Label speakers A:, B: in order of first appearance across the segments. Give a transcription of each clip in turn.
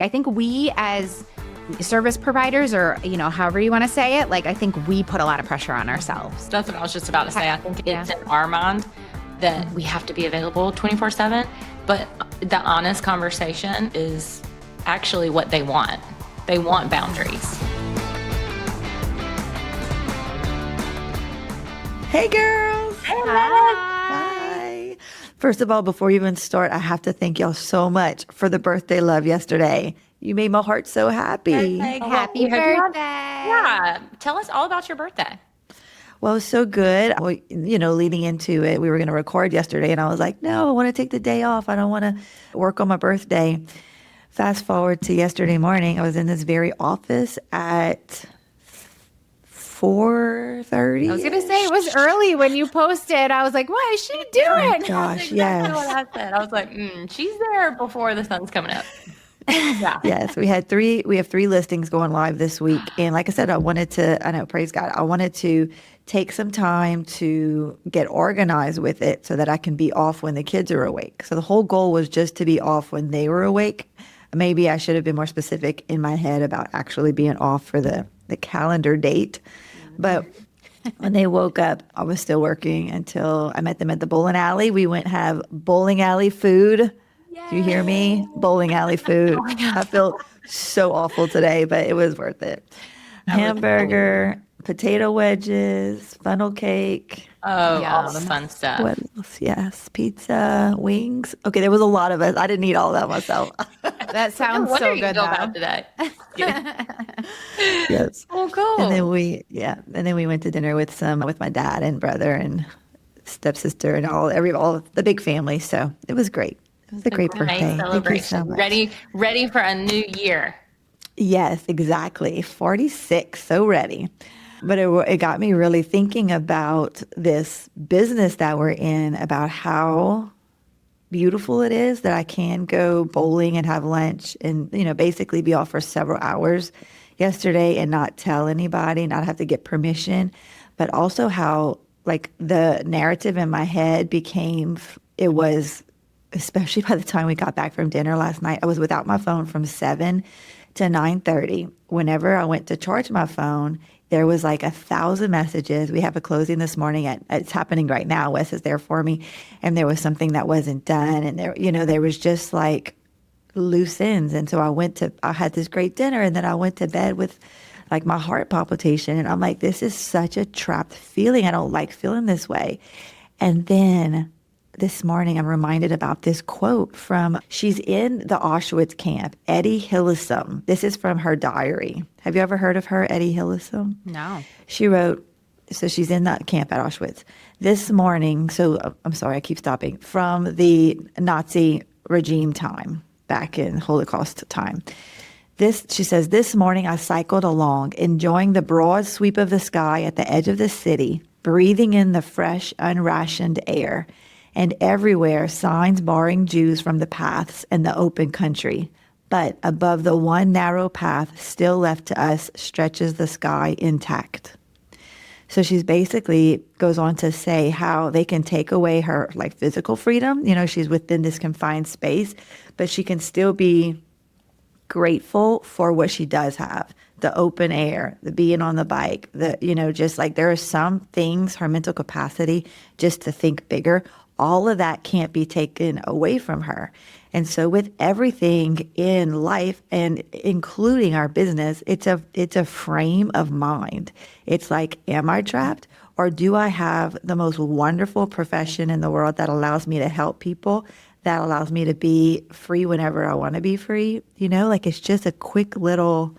A: I think we as service providers, or, however you want to say it, I think we put a lot of pressure on ourselves.
B: That's what I was just about to say. I think it's in our mind that we have to be available 24/7, but the honest conversation is actually what they want. They want boundaries.
C: Hey girls.
A: Hi.
C: First of all, before we even start, I have to thank y'all so much for the birthday love yesterday. You made my heart so happy.
A: Happy birthday.
B: Yeah. Tell us all about your birthday.
C: Well, it was so good. Well, leading into it, we were going to record yesterday, and I was like, no, I want to take the day off. I don't want to work on my birthday. Fast forward to yesterday morning, I was in this very office at 4:30.
A: I was going to say it was early when you posted. I was like, what is she doing?
C: Gosh,
B: That's exactly
C: yes.
B: what I said. I was like, she's there before the sun's coming up. Yeah.
C: Yes, we have 3 listings going live this week. And like I said, praise God, I wanted to take some time to get organized with it so that I can be off when the kids are awake. So the whole goal was just to be off when they were awake. Maybe I should have been more specific in my head about actually being off for the calendar date. But when they woke up, I was still working until I met them at the bowling alley. We went have bowling alley food. Do you hear me? Bowling alley food. I feel so awful today, but it was worth it. Hamburger, potato wedges, funnel cake.
B: Oh, all the fun stuff.
C: What else? Yes, pizza, wings. Okay, there was a lot of us. I didn't eat all that myself.
A: That sounds so good, though.
B: Today.
C: Yes.
B: Oh, cool.
C: And then we went to dinner with my dad and brother and stepsister and all the big family. So it was great. It was a great birthday. Thank you so much.
B: Ready for a new year.
C: Yes, exactly. 46, so ready. But it got me really thinking about this business that we're in, about how beautiful it is that I can go bowling and have lunch and, basically be off for several hours yesterday and not tell anybody, not have to get permission, but also how the narrative in my head it was, especially by the time we got back from dinner last night, I was without my phone from 7 to 9:30. Whenever I went to charge my phone, there was 1,000 messages. We have a closing this morning it's happening right now. Wes is there for me. And there was something that wasn't done. And there was just loose ends. And so I had this great dinner, and then I went to bed with my heart palpitation. And I'm like, this is such a trapped feeling. I don't like feeling this way. And then this morning, I'm reminded about this quote she's in the Auschwitz camp, Etty Hillesum. This is from her diary. Have you ever heard of her, Etty Hillesum?
A: No.
C: She wrote, so she's in that camp at Auschwitz. This morning, I'm sorry, I keep stopping, from the Nazi regime time, back in Holocaust time. She says, this morning I cycled along, enjoying the broad sweep of the sky at the edge of the city, breathing in the fresh, unrationed air. And everywhere signs barring Jews from the paths and the open country. But above the one narrow path still left to us stretches the sky intact. So she's basically goes on to say how they can take away her physical freedom. She's within this confined space, but she can still be grateful for what she does have. The open air, the being on the bike, there are some things, her mental capacity just to think bigger. All of that can't be taken away from her. And so with everything in life, and including our business, it's a frame of mind. It's am I trapped? Or do I have the most wonderful profession in the world that allows me to help people, that allows me to be free whenever I want to be free? It's just a quick little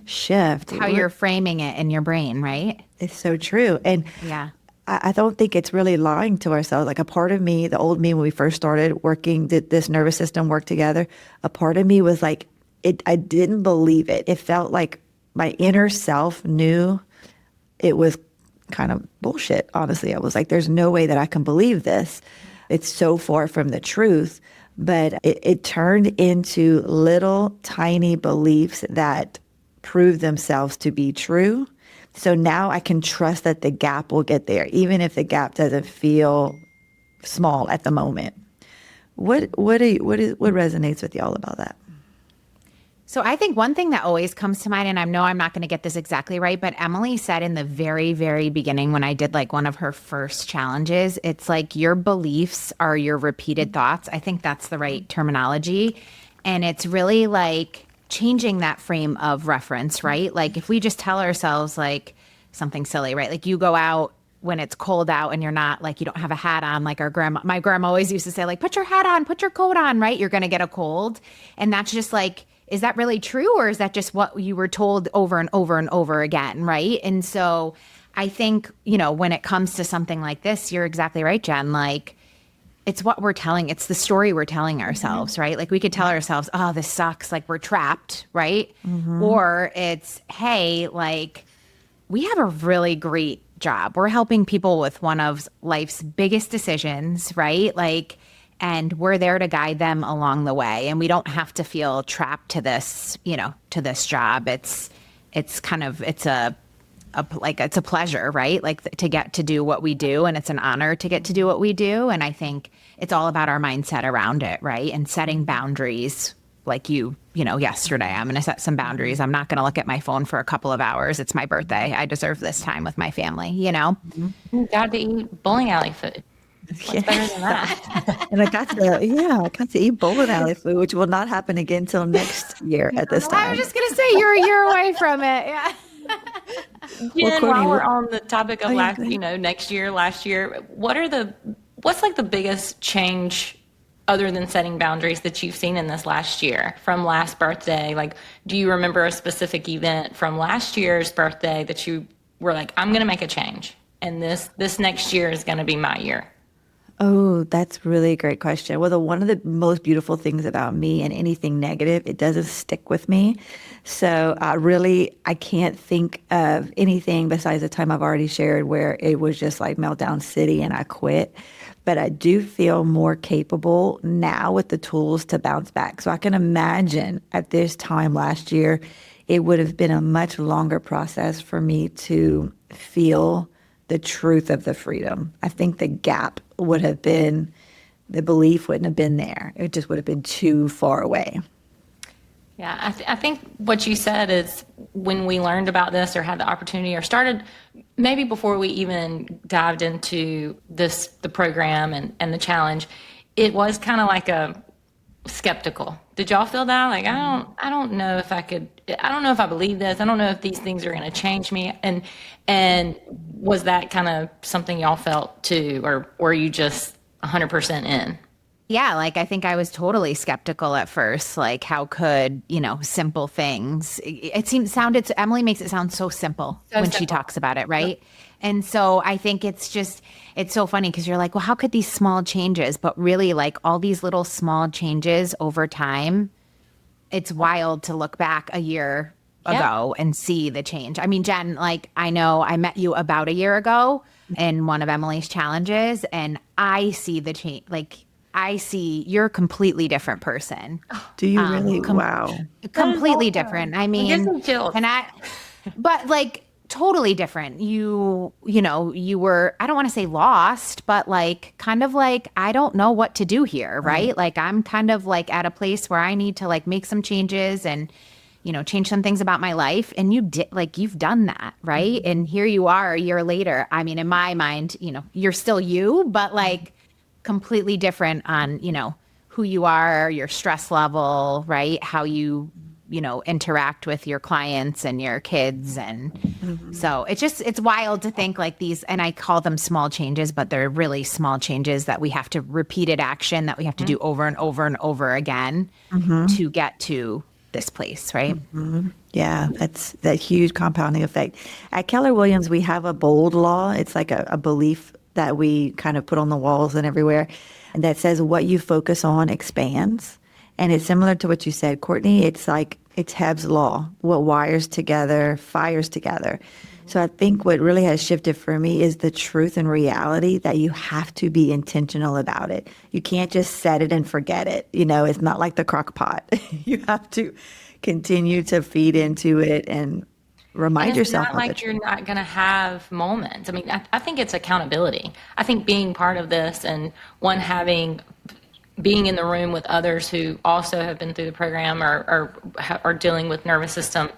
C: shift.
A: How you're framing it in your brain, right?
C: It's so true. And
A: yeah.
C: I don't think it's really lying to ourselves. A part of me, the old me when we first started working, did this nervous system work together, a part of me was I didn't believe it. It felt like my inner self knew it was kind of bullshit, honestly. I was like, there's no way that I can believe this. It's so far from the truth. But it turned into little tiny beliefs that proved themselves to be true. So now I can trust that the gap will get there, even if the gap doesn't feel small at the moment. What resonates with y'all about that?
A: So I think one thing that always comes to mind, and I know I'm not going to get this exactly right, but Emily said in the very, very beginning when I did like one of her first challenges, it's like your beliefs are your repeated thoughts. I think that's the right terminology. And it's really like changing that frame of reference, right? Like if we just tell ourselves like something silly, right? Like you go out when it's cold out and you're not like, you don't have a hat on, like my grandma always used to say, like, put your hat on, put your coat on, right? You're going to get a cold. And that's just like, is that really true? Or is that just what you were told over and over and over again, right? And so I think, when it comes to something like this, you're exactly right, Jen. Like, it's what we're telling. It's the story we're telling ourselves, right? Like we could tell ourselves, oh, this sucks. Like we're trapped, right? Or it's, hey, like we have a really great job. We're helping people with one of life's biggest decisions, right? Like, and we're there to guide them along the way. And we don't have to feel trapped to this, to this job. It's a pleasure, right? Like to get to do what we do. And it's an honor to get to do what we do. And I think it's all about our mindset around it, right? And setting boundaries like yesterday, I'm going to set some boundaries. I'm not going to look at my phone for a couple of hours. It's my birthday. I deserve this time with my family,
B: You got to eat bowling alley food. What's better than that?
C: And I got to eat bowling alley food, which will not happen again till next year at this time.
A: I was just going to say you're a year away from it. Yeah.
B: Jen, while we're on the topic of next year, last year, what's like the biggest change other than setting boundaries that you've seen in this last year from last birthday? Like, do you remember a specific event from last year's birthday that you were like, I'm going to make a change and this next year is going to be my year?
C: Oh, that's really a great question. Well, one of the most beautiful things about me and anything negative, it doesn't stick with me. So I can't think of anything besides the time I've already shared where it was just like meltdown city and I quit. But I do feel more capable now with the tools to bounce back. So I can imagine at this time last year, it would have been a much longer process for me to feel the truth of the freedom. I think the gap would have been, the belief wouldn't have been there. It just would have been too far away.
B: Yeah, I think what you said is when we learned about this or had the opportunity or started, maybe before we even dived into the program and the challenge, it was kind of like a skeptical. Did y'all feel that? Like, I don't know if I could, I don't know if I believe this. I don't know if these things are going to change me. And was that kind of something y'all felt too, or were you just 100% in?
A: Yeah, like I think I was totally skeptical at first. Like, how could, simple things? Emily makes it sound so simple she talks about it, right? Yep. And so I think it's so funny because you're like, well, how could these small changes, but really like all these little small changes over time, it's wild to look back a year ago and see the change. I mean, Jen, like I know I met you about a year ago in one of Emily's challenges and I see the change, like I see you're a completely different person.
C: Do you really? Wow.
A: Completely different. I mean, but like totally different. You were, I don't want to say lost, but like, kind of like, I don't know what to do here. Right. Like I'm kind of like at a place where I need to like make some changes and, change some things about my life. And you've done that. Right. Mm-hmm. And here you are a year later. I mean, in my mind, you're still you, but like, completely different on, who you are, your stress level, right? How you, interact with your clients and your kids. And so it's wild to think like these, and I call them small changes, but they're really small changes that we have to repeated action that we have to do over and over and over again to get to this place, right?
C: Yeah, that's that huge compounding effect. At Keller Williams, we have a bold law. It's like a belief that we kind of put on the walls and everywhere, and that says what you focus on expands. And it's similar to what you said, Courtney. It's like it's Hebb's law. What wires together, fires together. So I think what really has shifted for me is the truth and reality that you have to be intentional about it. You can't just set it and forget it. It's not like the crock pot. You have to continue to feed into it and remind yourself.
B: It's not like you're not going to have moments. I mean, I think it's accountability. I think being part of this and having being in the room with others who also have been through the program or are dealing with nervous system,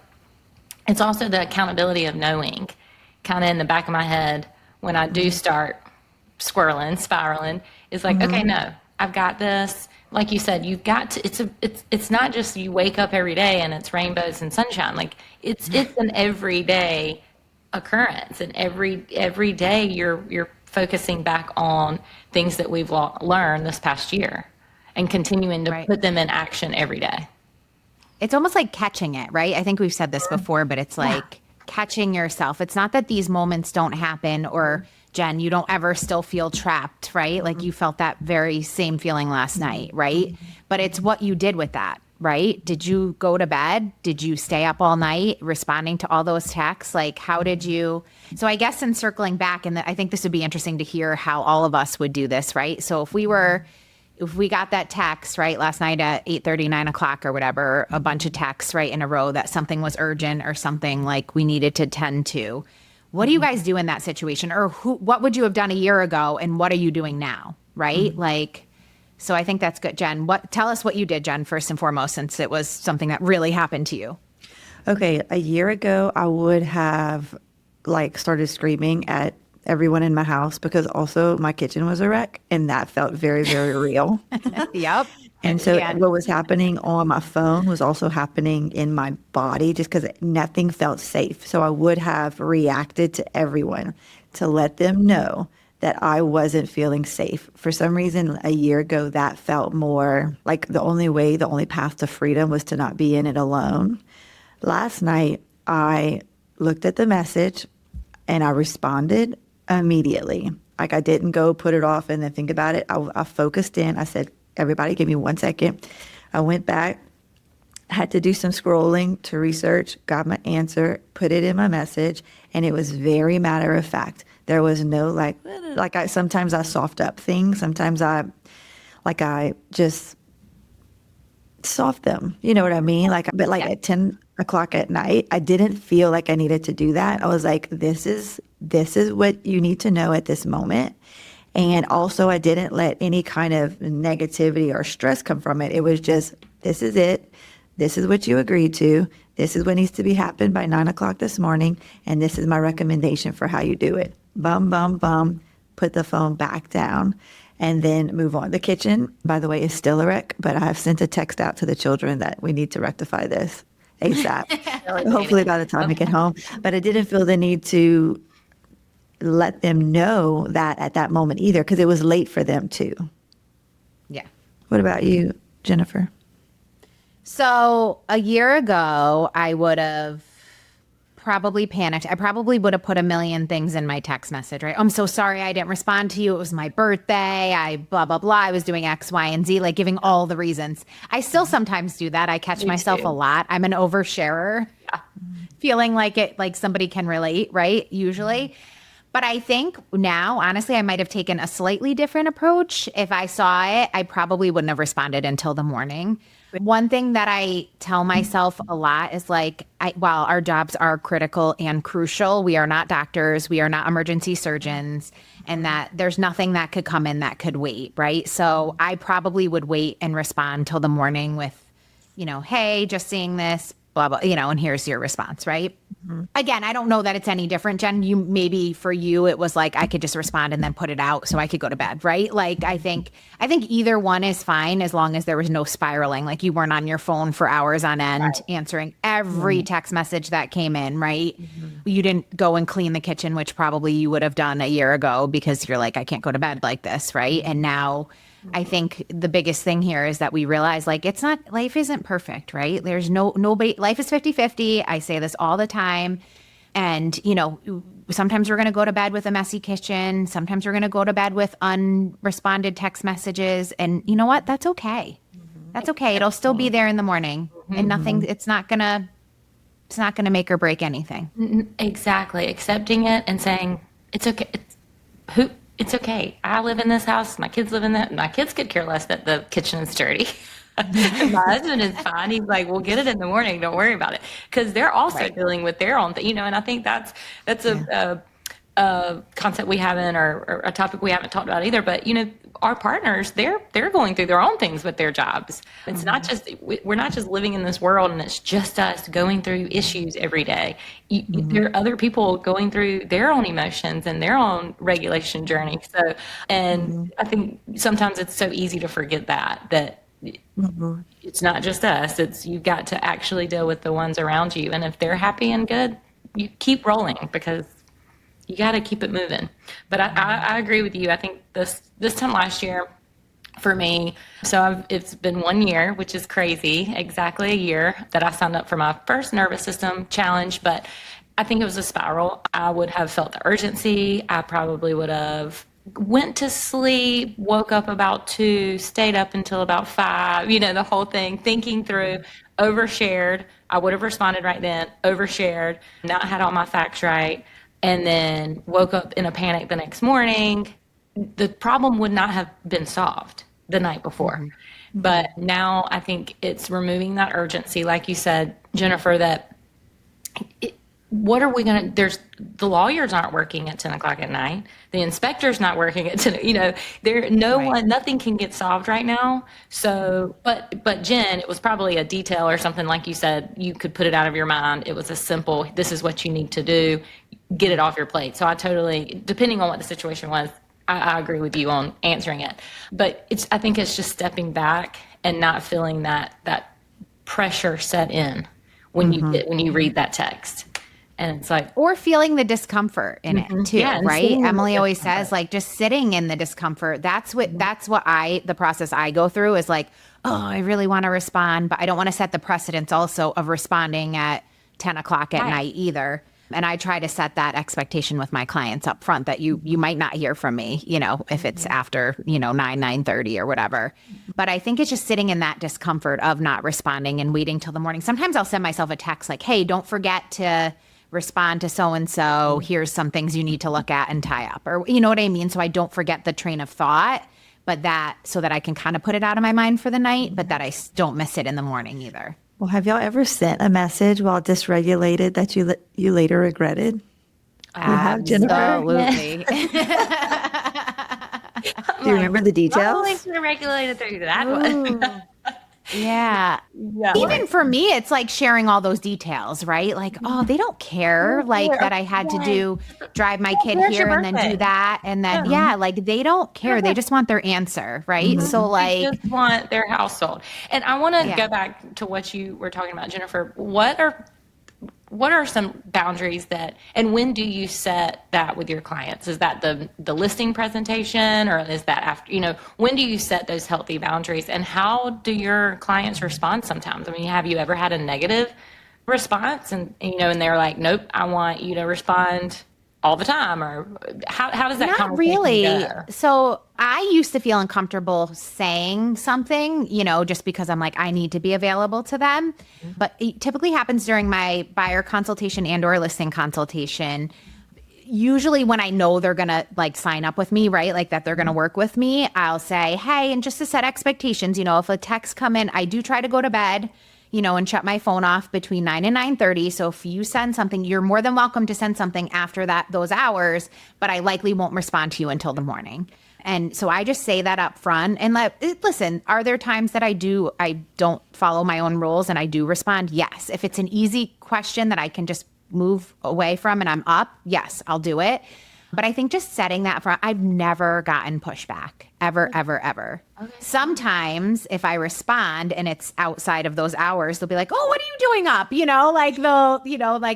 B: it's also the accountability of knowing kind of in the back of my head when I do start spiraling, is like, okay, no, I've got this. Like you said, you've got to, it's not just you wake up every day and it's rainbows and sunshine. Like it's an everyday occurrence, and every day you're focusing back on things that we've learned this past year and continuing to put them in action every day.
A: It's almost like catching it, right? I think we've said this before, but it's like catching yourself. It's not that these moments don't happen, or Jenn, you don't ever still feel trapped, right? Like you felt that very same feeling last night, right? But it's what you did with that, right? Did you go to bed? Did you stay up all night responding to all those texts? Like, how did you? So I guess in circling back, and I think this would be interesting to hear how all of us would do this, right? So if we got that text, right, last night at 8:30, 9 o'clock or whatever, a bunch of texts, right, in a row that something was urgent or something like we needed to tend to, what do you guys do in that situation? Or what would you have done a year ago and what are you doing now, right? Like, so I think that's good. Jenn, tell us what you did, Jenn, first and foremost, since it was something that really happened to you.
C: Okay, a year ago, I would have like started screaming at everyone in my house because also my kitchen was a wreck and that felt very, very real.
A: Yep.
C: And so what was happening on my phone was also happening in my body just because nothing felt safe. So I would have reacted to everyone to let them know that I wasn't feeling safe. For some reason, a year ago, that felt more like the only path to freedom was to not be in it alone. Last night, I looked at the message and I responded immediately. Like I didn't go put it off and then think about it. I focused in. I said, everybody give me 1 second. I went back, had to do some scrolling to research, got my answer, put it in my message, and it was very matter of fact. There was no sometimes I soft up things. Sometimes I just soft them. You know what I mean? At 10 o'clock at night, I didn't feel like I needed to do that. I was like, this is what you need to know at this moment. And also I didn't let any kind of negativity or stress come from it. It was just, this is it. This is what you agreed to. This is what needs to be happened by 9 o'clock this morning. And this is my recommendation for how you do it. Bum, bum, bum. Put the phone back down and then move on. The kitchen, by the way, is still a wreck, but I've sent a text out to the children that we need to rectify this ASAP. Hopefully by the time we get home. But I didn't feel the need to let them know that at that moment either, because it was late for them too.
A: Yeah.
C: What about you, Jennifer?
A: So a year ago, I would have probably panicked. I probably would have put a million things in my text message, right? I'm so sorry I didn't respond to you. It was my birthday. I blah, blah, blah. I was doing X, Y, and Z, like giving all the reasons. I still sometimes do that. I catch myself a lot. I'm an oversharer, feeling like somebody can relate, right? Usually. But I think now, honestly, I might have taken a slightly different approach. If I saw it, I probably wouldn't have responded until the morning. One thing that I tell myself a lot is while our jobs are critical and crucial, we are not doctors, we are not emergency surgeons, and that there's nothing that could come in that could wait, right? So I probably would wait and respond till the morning with, hey, just seeing this, blah, blah, and here's your response, right? Mm-hmm. Again, I don't know that it's any different, Jenn. Maybe for you, it was like I could just respond and then put it out so I could go to bed, right? Like I think either one is fine as long as there was no spiraling. Like you weren't on your phone for hours on end answering every text message that came in, right? Mm-hmm. You didn't go and clean the kitchen, which probably you would have done a year ago because you're like, I can't go to bed like this, right? And now I think the biggest thing here is that we realize life isn't perfect, right? There's nobody, life is 50-50. I say this all the time. And, sometimes we're going to go to bed with a messy kitchen. Sometimes we're going to go to bed with unresponded text messages. And you know what? That's okay. Mm-hmm. That's okay. It'll still be there in the morning and it's not going to make or break anything.
B: Exactly. Accepting it and saying, it's okay. It's okay. I live in this house. My kids live in that. My kids could care less that the kitchen is dirty. My husband is fine. He's like, we'll get it in the morning. Don't worry about it. Because they're also dealing with their own thing, and I think that's concept we haven't, or a topic we haven't talked about either. But our partners, they're going through their own things with their jobs. It's not just we're not just living in this world and it's just us going through issues every day. There are other people going through their own emotions and their own regulation journey. So, and I think sometimes it's so easy to forget that. It's not just us. It's you've got to actually deal with the ones around you, and if they're happy and good, you keep rolling because you got to keep it moving. But I agree with you. I think this time last year for me, it's been 1 year, which is crazy, exactly a year that I signed up for my first nervous system challenge. But I think it was a spiral. I would have felt the urgency. I probably would have went to sleep, woke up about 2, stayed up until about 5, the whole thing, thinking through, overshared. I would have responded right then, overshared, not had all my facts right, and then woke up in a panic the next morning. The problem would not have been solved the night before. But now I think it's removing that urgency, like you said, Jennifer, that what are we going to, the lawyers aren't working at 10 o'clock at night. The inspector's not working at 10, nothing can get solved right now. So, but Jen, it was probably a detail or something, like you said, you could put it out of your mind. It was a simple, this is what you need to do, get it off your plate. So I totally, depending on what the situation was, I agree with you on answering it. But I think it's just stepping back and not feeling that pressure set in when you read that text. And it's like,
A: or feeling the discomfort in it too, right? Emily always says, like, just sitting in the discomfort. That's what the process I go through is like, oh, I really want to respond, but I don't want to set the precedence also of responding at 10 o'clock at night either. And I try to set that expectation with my clients up front that you might not hear from me, if it's after, 9:30 or whatever. But I think it's just sitting in that discomfort of not responding and waiting till the morning. Sometimes I'll send myself a text like, hey, don't forget to respond to so-and-so. Here's some things you need to look at and tie up, or you know what I mean? So I don't forget the train of thought, but so that I can kind of put it out of my mind for the night, but that I don't miss it in the morning either.
C: Well, have y'all ever sent a message while dysregulated that you later regretted? You have, Jennifer?
A: Absolutely.
C: Do you remember the details?
B: I should have regulated through that one.
A: Yeah. Even for me, it's like sharing all those details, right? Like, oh, they don't care, like that I had to drive my kid here and then do that. And then, like they don't care. They just want their answer, right? So like.
B: They just want their household. And I want to go back to what you were talking about, Jennifer. What are some boundaries and when do you set that with your clients? Is that the listing presentation, or is that after, when do you set those healthy boundaries, and how do your clients respond sometimes? I mean, have you ever had a negative response and they're like, nope, I want you to respond all the time, or how does that
A: Not really.
B: go?
A: So I used to feel uncomfortable saying something, just because I'm like, I need to be available to them. But it typically happens during my buyer consultation and or listing consultation. Usually when I know they're going to like sign up with me, right? Like that they're going to work with me, I'll say, hey, and just to set expectations, if a text come in, I do try to go to bed, and shut my phone off between 9 and 9:30. So if you send something, you're more than welcome to send something after those hours, but I likely won't respond to you until the morning. And so I just say that up front. And listen, are there times that I don't follow my own rules and I do respond? Yes. If it's an easy question that I can just move away from and I'm up, yes, I'll do it. But I think just setting that front, I've never gotten pushback, ever, ever, ever. Okay. Sometimes if I respond and it's outside of those hours, they'll be like, oh, what are you doing up?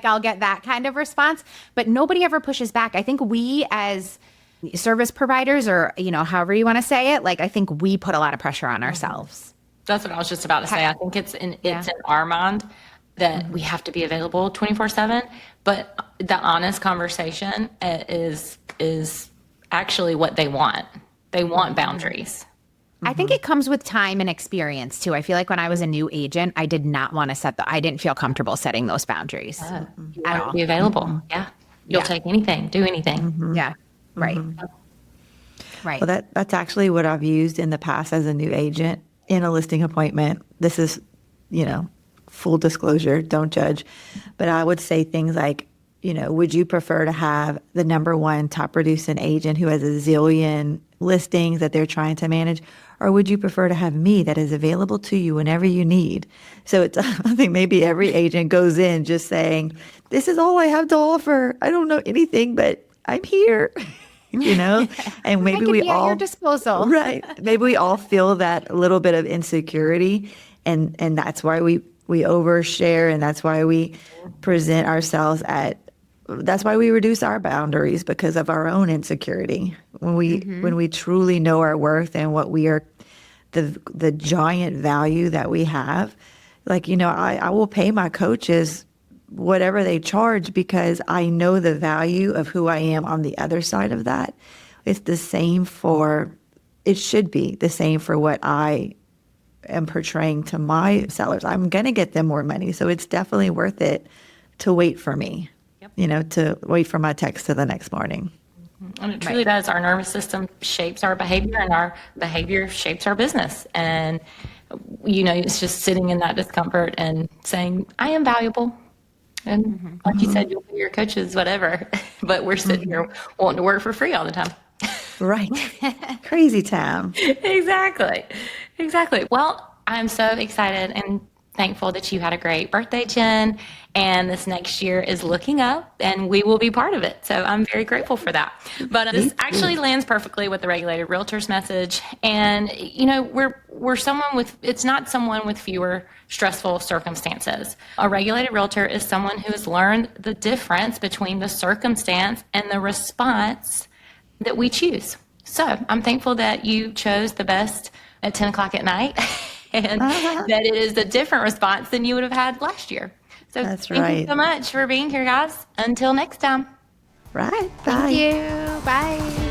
A: I'll get that kind of response. But nobody ever pushes back. I think we as service providers, or, however you want to say it, I think we put a lot of pressure on ourselves.
B: That's what I was just about to say. I think it's in our mind that we have to be available 24/7, but the honest conversation is actually what they want. They want boundaries.
A: I think it comes with time and experience too. I feel like when I was a new agent, I did not want to I didn't feel comfortable setting those boundaries.
B: You want to be available. Yeah. You'll take anything, do anything.
A: Yeah. Right. Right.
C: Well, that's actually what I've used in the past as a new agent in a listing appointment. This is, full disclosure, don't judge. But I would say things like, would you prefer to have the number one top producing agent who has a zillion listings that they're trying to manage? Or would you prefer to have me that is available to you whenever you need? So it's, I think maybe every agent goes in just saying, this is all I have to offer. I don't know anything, but I'm here, and maybe
A: I could
C: we
A: be
C: all,
A: at your disposal.
C: right. Maybe we all feel that little bit of insecurity. And that's why we overshare, and that's why we present ourselves that's why we reduce our boundaries, because of our own insecurity. When we truly know our worth and what we are, the giant value that we have, I will pay my coaches whatever they charge, because I know the value of who I am on the other side of that. It should be the same for what I am portraying to my sellers. I'm going to get them more money. So it's definitely worth it to wait for me, to wait for my text to the next morning.
B: And it truly does. Our nervous system shapes our behavior, and our behavior shapes our business. And, it's just sitting in that discomfort and saying, I am valuable. And like you said, you'll pay your coaches, whatever. But we're sitting here wanting to work for free all the time.
C: Right. Crazy town.
B: Exactly. Well, I'm so excited and thankful that you had a great birthday, Jenn. And this next year is looking up, and we will be part of it. So I'm very grateful for that. But this actually lands perfectly with the Regulated Realtors message. And, we're someone with, it's not someone with fewer stressful circumstances. A regulated realtor is someone who has learned the difference between the circumstance and the response that we choose. So I'm thankful that you chose the best at 10 o'clock at night, and that it is a different response than you would have had last year. So
C: That's
B: thank
C: right.
B: you so much for being here, guys. Until next time.
C: Right. Bye.
A: Thank you. Bye.